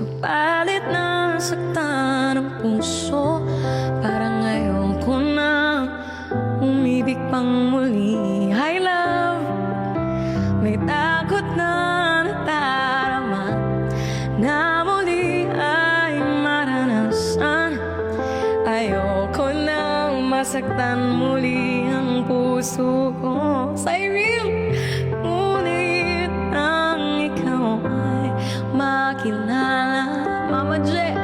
Subalit nasaktan ang puso, parang ngayon ko na umibig pang muli. Hi love, may takot na natarama na muli ay maranasan. Ayoko nang masaktan muli ang puso ko. Cyril, ngunit ang ikaw ay makilala. Mama J,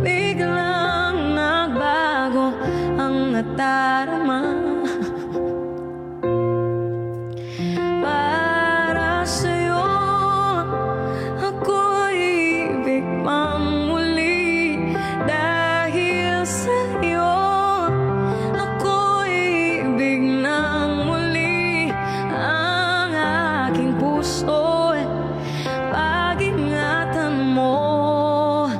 biglang nagbago ang natarama. Para sa'yo ako'y ibig pang muli. Dahil sa'yo ako'y ibig ng muli. Ang aking puso pag-ingatan mo,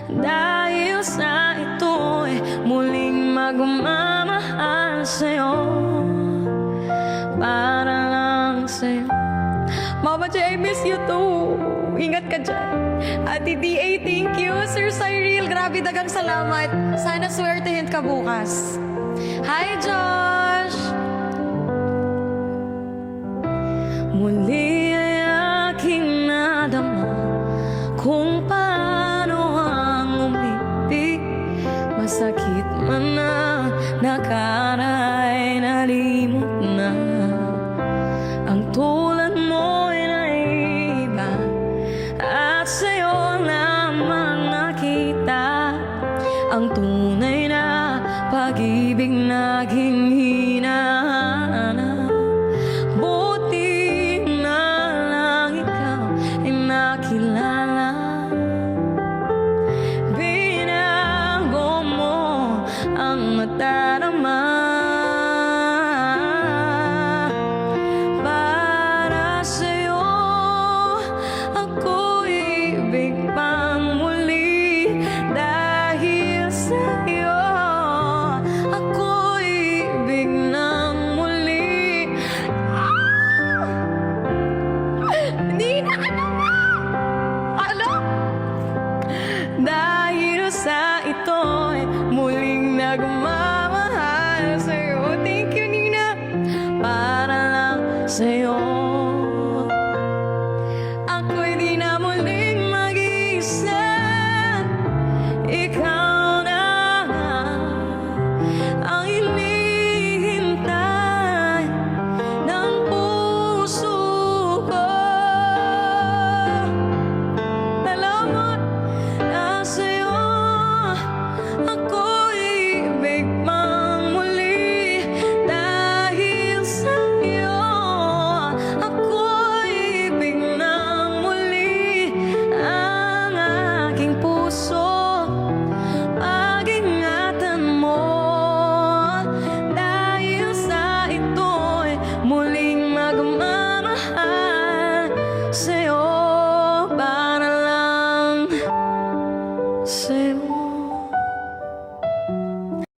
dahil sa ito'y muling magmamahal sa'yo, para lang sa'yo. Mama J, I miss you too. Ingat ka dyan. Ate DA, thank you. Sir Cyril, grabe dagang salamat. Sana swertehin ka bukas. Hi Josh! Muli ay aking nadama kung paano ang umibig. Masakit man na